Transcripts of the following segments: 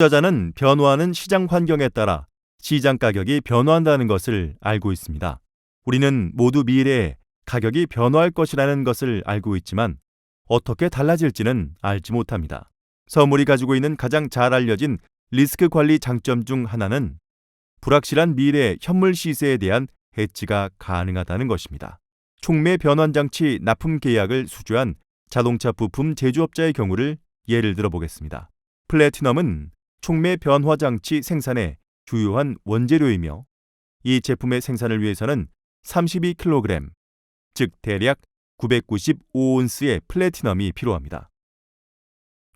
투자자는 변화하는 시장 환경에 따라 시장 가격이 변화한다는 것을 알고 있습니다. 우리는 모두 미래에 가격이 변화할 것이라는 것을 알고 있지만 어떻게 달라질지는 알지 못합니다. 서물이 가지고 있는 가장 잘 알려진 리스크 관리 장점 중 하나는 불확실한 미래 현물 시세에 대한 해지가 가능하다는 것입니다. 촉매 변환 장치 납품 계약을 수주한 자동차 부품 제조업자의 경우를 예를 들어 보겠습니다. 플래티넘은 촉매 변화 장치 생산의 주요한 원재료이며 이 제품의 생산을 위해서는 32kg, 즉 대략 995온스의 플래티넘이 필요합니다.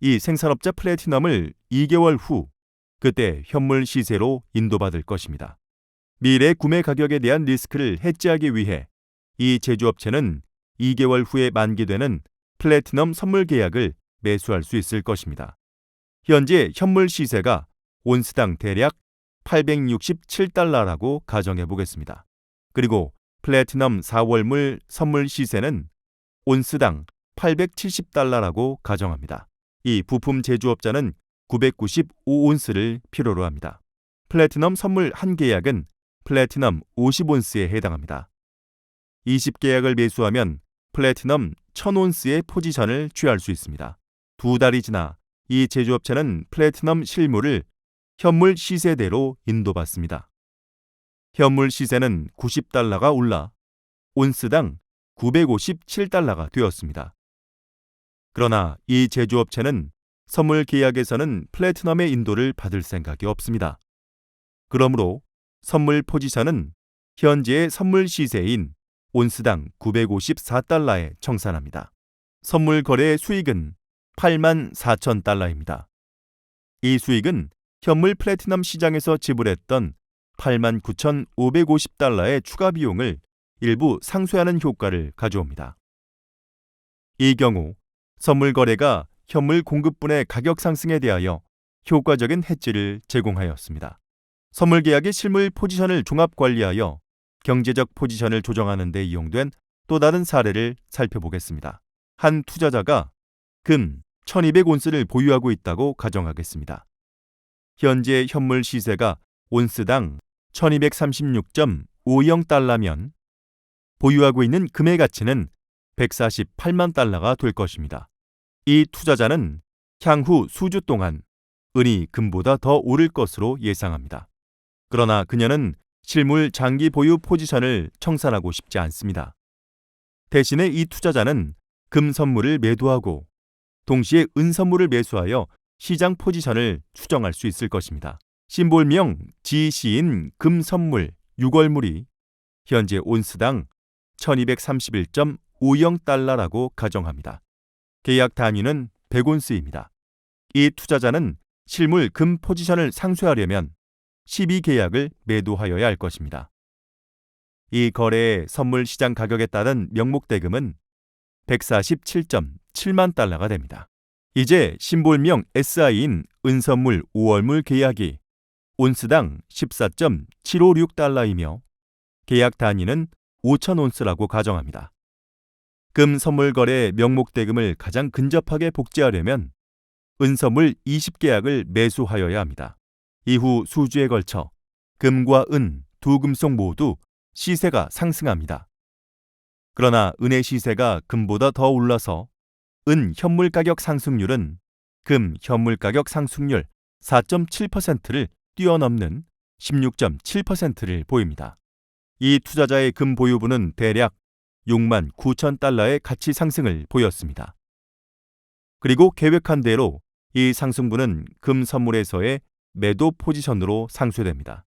이 생산업자 플래티넘을 2개월 후 그때 현물 시세로 인도받을 것입니다. 미래 구매 가격에 대한 리스크를 해지하기 위해 이 제조업체는 2개월 후에 만기되는 플래티넘 선물 계약을 매수할 수 있을 것입니다. 현재 현물 시세가 온스당 대략 867달러라고 가정해 보겠습니다. 그리고 플래티넘 4월물 선물 시세는 온스당 870달러라고 가정합니다. 이 부품 제조업자는 995온스를 필요로 합니다. 플래티넘 선물 한 계약은 플래티넘 50온스에 해당합니다. 20계약을 매수하면 플래티넘 1000온스의 포지션을 취할 수 있습니다. 2달이 지나 이 제조업체는 플래티넘 실물을 현물 시세대로 인도받습니다. 현물 시세는 90달러가 올라 온스당 957달러가 되었습니다. 그러나 이 제조업체는 선물 계약에서는 플래티넘의 인도를 받을 생각이 없습니다. 그러므로 선물 포지션은 현재의 선물 시세인 온스당 954달러에 청산합니다. 선물 거래의 수익은 84,000달러입니다. 이 수익은 현물 플래티넘 시장에서 지불했던 89,550달러의 추가 비용을 일부 상쇄하는 효과를 가져옵니다. 이 경우 선물 거래가 현물 공급분의 가격 상승에 대하여 효과적인 해지를 제공하였습니다. 선물 계약의 실물 포지션을 종합 관리하여 경제적 포지션을 조정하는 데 이용된 또 다른 사례를 살펴보겠습니다. 한 투자자가 금 1200온스를 보유하고 있다고 가정하겠습니다. 현재 현물 시세가 온스당 1236.50달러면 보유하고 있는 금의 가치는 148만 달러가 될 것입니다. 이 투자자는 향후 수주 동안 은이 금보다 더 오를 것으로 예상합니다. 그러나 그녀는 실물 장기 보유 포지션을 청산하고 싶지 않습니다. 대신에 이 투자자는 금 선물을 매도하고 동시에 은 선물을 매수하여 시장 포지션을 추정할 수 있을 것입니다. 심볼명 GC인 금 선물 6월물이 현재 온스당 1231.50달러라고 가정합니다. 계약 단위는 100온스입니다. 이 투자자는 실물 금 포지션을 상쇄하려면 12계약을 매도하여야 할 것입니다. 이 거래의 선물 시장 가격에 따른 명목 대금은 147.7만 달러가 됩니다. 이제 심볼명 SI인 은선물 5월물 계약이 온스당 14.756달러이며 계약 단위는 5,000온스라고 가정합니다. 금 선물 거래 명목 대금을 가장 근접하게 복제하려면 은선물 20계약을 매수하여야 합니다. 이후 수주에 걸쳐 금과 은 두 금속 모두 시세가 상승합니다. 그러나 은의 시세가 금보다 더 올라서 은 현물 가격 상승률은 금 현물 가격 상승률 4.7%를 뛰어넘는 16.7%를 보입니다. 이 투자자의 금 보유분은 대략 6만 9천 달러의 가치 상승을 보였습니다. 그리고 계획한 대로 이 상승분은 금 선물에서의 매도 포지션으로 상쇄됩니다.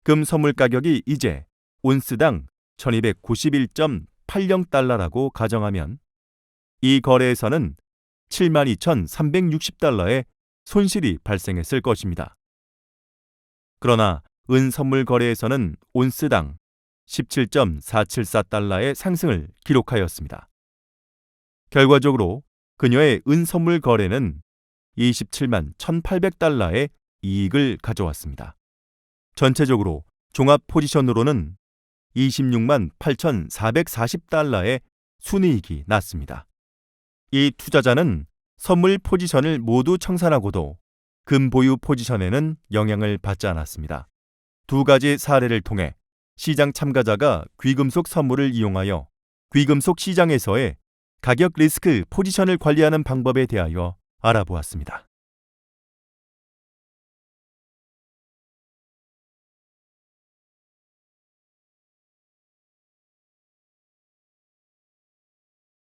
금 선물 가격이 이제 온스당 1291.80달러라고 가정하면 이 거래에서는 72,360달러의 손실이 발생했을 것입니다. 그러나 은 선물 거래에서는 온스당 17.474달러의 상승을 기록하였습니다. 결과적으로 그녀의 은 선물 거래는 27만 1,800달러의 이익을 가져왔습니다. 전체적으로 종합 포지션으로는 26만 8,440달러의 순이익이 났습니다. 이 투자자는 선물 포지션을 모두 청산하고도 금 보유 포지션에는 영향을 받지 않았습니다. 두 가지 사례를 통해 시장 참가자가 귀금속 선물을 이용하여 귀금속 시장에서의 가격 리스크 포지션을 관리하는 방법에 대하여 알아보았습니다.